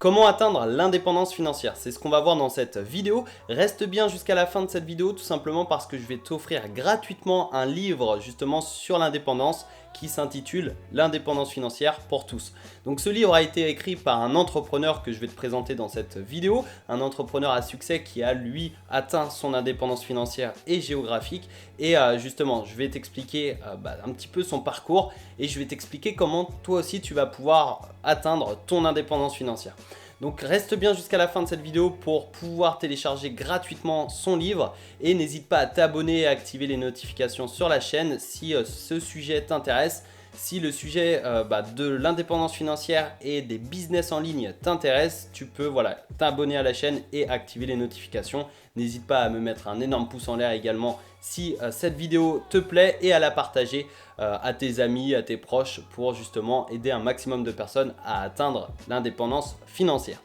Comment atteindre l'indépendance financière? C'est ce qu'on va voir dans cette vidéo. Reste bien jusqu'à la fin de cette vidéo tout simplement parce que je vais t'offrir gratuitement un livre justement sur l'indépendance qui s'intitule L'indépendance financière pour tous. Donc ce livre a été écrit par un entrepreneur que je vais te présenter dans cette vidéo, un entrepreneur à succès qui a lui atteint son indépendance financière et géographique. Et justement, je vais t'expliquer un petit peu son parcours et je vais t'expliquer comment toi aussi tu vas pouvoir atteindre ton indépendance financière. Donc reste bien jusqu'à la fin de cette vidéo pour pouvoir télécharger gratuitement son livre et n'hésite pas à t'abonner et à activer les notifications sur la chaîne si ce sujet t'intéresse. Si le sujet de l'indépendance financière et des business en ligne t'intéresse, tu peux t'abonner à la chaîne et activer les notifications. N'hésite pas à me mettre un énorme pouce en l'air également si cette vidéo te plaît et à la partager à tes amis, à tes proches pour justement aider un maximum de personnes à atteindre l'indépendance financière.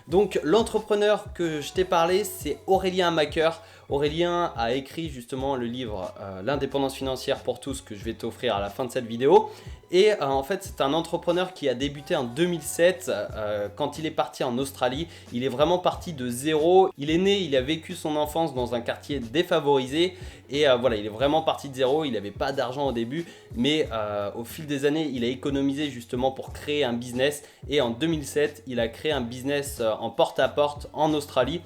Donc l'entrepreneur que je t'ai parlé, c'est Aurélien Maqueur. Aurélien a écrit justement le livre L'indépendance financière pour tous que je vais t'offrir à la fin de cette vidéo. Et en fait, c'est un entrepreneur qui a débuté en 2007 quand il est parti en Australie. Il est vraiment parti de zéro. Il est né, il a vécu son enfance dans un quartier défavorisé. Et il est vraiment parti de zéro. Il n'avait pas d'argent au début. Mais au fil des années, il a économisé justement pour créer un business. Et en 2007, il a créé un business en porte-à-porte en Australie.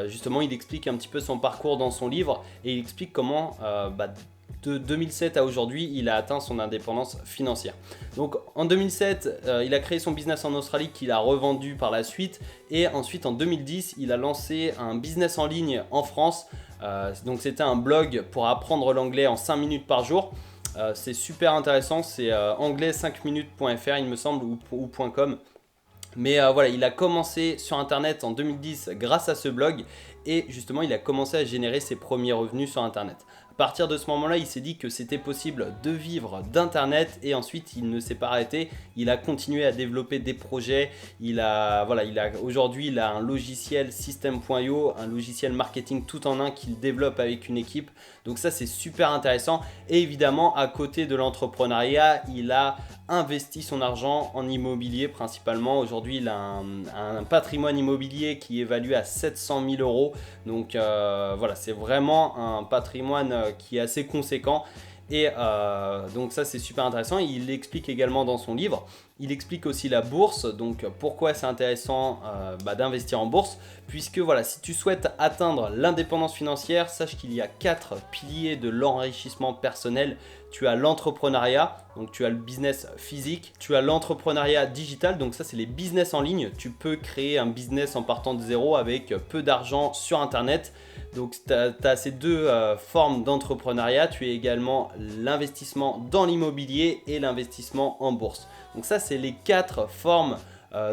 Justement, il explique un petit peu son parcours dans son livre. Et il explique comment de 2007 à aujourd'hui, il a atteint son indépendance financière. Donc en 2007, il a créé son business en Australie qu'il a revendu par la suite. Et ensuite en 2010, il a lancé un business en ligne en France. Donc c'était un blog pour apprendre l'anglais en 5 minutes par jour. C'est super intéressant, c'est anglais5minutes.fr il me semble ou .com. Mais il a commencé sur internet en 2010 grâce à ce blog et justement il a commencé à générer ses premiers revenus sur internet. À partir de ce moment-là, il s'est dit que c'était possible de vivre d'internet et ensuite il ne s'est pas arrêté. Il a continué à développer des projets. Aujourd'hui, il a un logiciel System.io, un logiciel marketing tout en un qu'il développe avec une équipe. Donc ça, c'est super intéressant. Et évidemment, à côté de l'entrepreneuriat, il a investi son argent en immobilier principalement. Aujourd'hui, il a un patrimoine immobilier qui est évalué à 700 000 euros. Donc c'est vraiment un patrimoine qui est assez conséquent. Et donc ça, c'est super intéressant. Il l'explique également dans son livre. Il explique aussi la bourse, donc pourquoi c'est intéressant d'investir en bourse. Puisque si tu souhaites atteindre l'indépendance financière, sache qu'il y a 4 piliers de l'enrichissement personnel. Tu as l'entrepreneuriat, donc tu as le business physique, tu as l'entrepreneuriat digital, donc ça c'est les business en ligne. Tu peux créer un business en partant de zéro avec peu d'argent sur internet. Donc tu as ces deux formes d'entrepreneuriat. Tu as également l'investissement dans l'immobilier et l'investissement en bourse. Donc ça c'est les 4 formes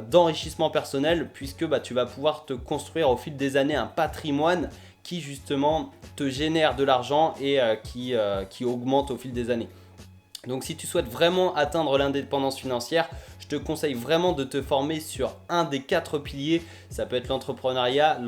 d'enrichissement personnel puisque tu vas pouvoir te construire au fil des années un patrimoine qui justement te génère de l'argent et qui augmente au fil des années. Donc si tu souhaites vraiment atteindre l'indépendance financière, je te conseille vraiment de te former sur un des 4 piliers. Ça peut être l'entrepreneuriat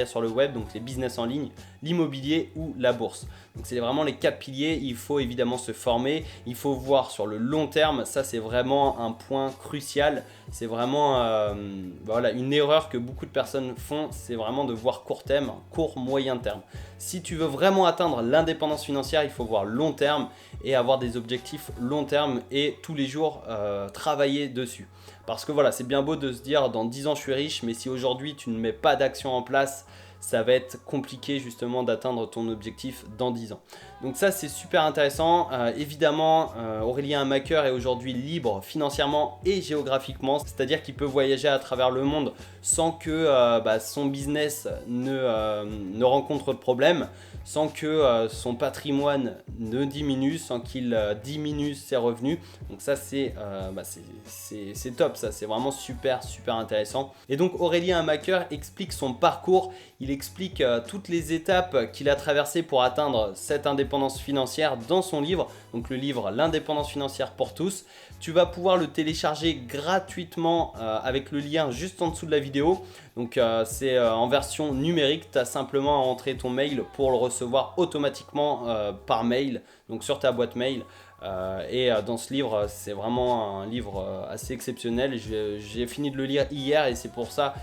sur le web, donc les business en ligne, l'immobilier ou la bourse. Donc c'est vraiment les 4 piliers. Il faut évidemment se former, il faut voir sur le long terme. Ça c'est vraiment un point crucial. C'est vraiment une erreur que beaucoup de personnes font, c'est vraiment de voir court terme, court moyen terme. Si tu veux vraiment atteindre l'indépendance financière, il faut voir long terme et avoir des objectifs long terme et tous les jours travailler dessus. Parce que c'est bien beau de se dire dans 10 ans je suis riche, mais si aujourd'hui tu ne mets pas d'action en place, ça va être compliqué justement d'atteindre ton objectif dans 10 ans. Donc ça c'est super intéressant. Évidemment, Aurélien Maqueur est aujourd'hui libre financièrement et géographiquement, c'est-à-dire qu'il peut voyager à travers le monde sans que son business ne rencontre de problème, sans que son patrimoine ne diminue, sans qu'il diminue ses revenus. Donc ça c'est top, ça c'est vraiment super intéressant. Et donc Aurélien Maqueur explique son parcours, il explique toutes les étapes qu'il a traversées pour atteindre cette indépendance financière dans son livre, donc le livre L'indépendance financière pour tous. Tu vas pouvoir le télécharger gratuitement avec le lien juste en dessous de la vidéo. Donc c'est en version numérique, tu as simplement à entrer ton mail pour le recevoir automatiquement par mail, donc sur ta boîte mail. Dans ce livre, c'est vraiment un livre assez exceptionnel. J'ai fini de le lire hier et c'est pour ça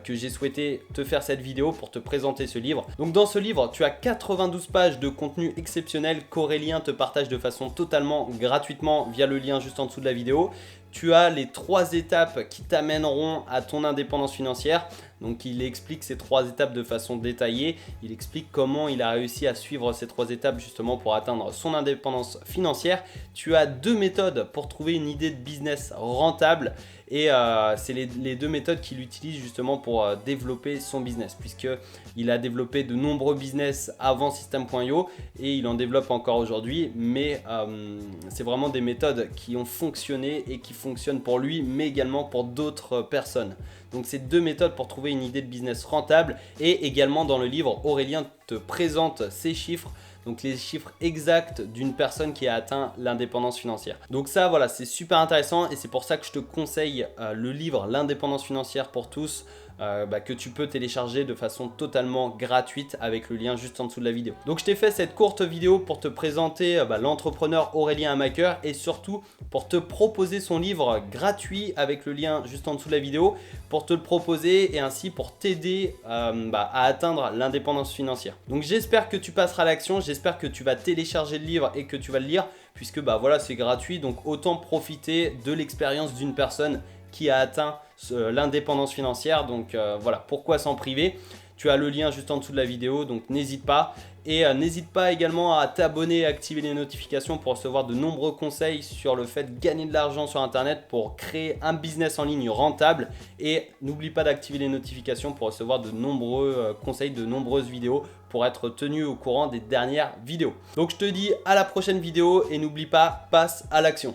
que j'ai souhaité te faire cette vidéo pour te présenter ce livre. Donc dans ce livre, tu as 92 pages de contenu exceptionnel qu'Aurélien te partage de façon totalement gratuitement via le lien juste en dessous de la vidéo. Tu as les 3 étapes qui t'amèneront à ton indépendance financière. Donc il explique ces 3 étapes de façon détaillée. Il explique comment il a réussi à suivre ces 3 étapes justement pour atteindre son indépendance financière. Tu as 2 méthodes pour trouver une idée de business rentable. Et c'est les 2 méthodes qu'il utilise justement pour développer son business, puisqu'il a développé de nombreux business avant System.io et il en développe encore aujourd'hui, mais c'est vraiment des méthodes qui ont fonctionné et qui fonctionnent pour lui, mais également pour d'autres personnes. Donc c'est 2 méthodes pour trouver une idée de business rentable. Et également dans le livre, Aurélien te présente ces chiffres, donc les chiffres exacts d'une personne qui a atteint l'indépendance financière. Donc ça, voilà, c'est super intéressant et c'est pour ça que je te conseille le livre L'indépendance financière pour tous, que tu peux télécharger de façon totalement gratuite avec le lien juste en dessous de la vidéo. Donc je t'ai fait cette courte vidéo pour te présenter l'entrepreneur Aurélien Hamaker et surtout pour te proposer son livre gratuit avec le lien juste en dessous de la vidéo, pour te le proposer et ainsi pour t'aider à atteindre l'indépendance financière. Donc j'espère que tu passeras à l'action, j'espère que tu vas télécharger le livre et que tu vas le lire, puisque voilà, c'est gratuit, donc autant profiter de l'expérience d'une personne qui a atteint l'indépendance financière. Donc voilà, pourquoi s'en priver? Tu as le lien juste en dessous de la vidéo, donc n'hésite pas. Et n'hésite pas également à t'abonner et activer les notifications pour recevoir de nombreux conseils sur le fait de gagner de l'argent sur internet pour créer un business en ligne rentable. Et n'oublie pas d'activer les notifications pour recevoir de nombreux conseils, de nombreuses vidéos pour être tenu au courant des dernières vidéos. Donc je te dis à la prochaine vidéo et n'oublie pas, passe à l'action.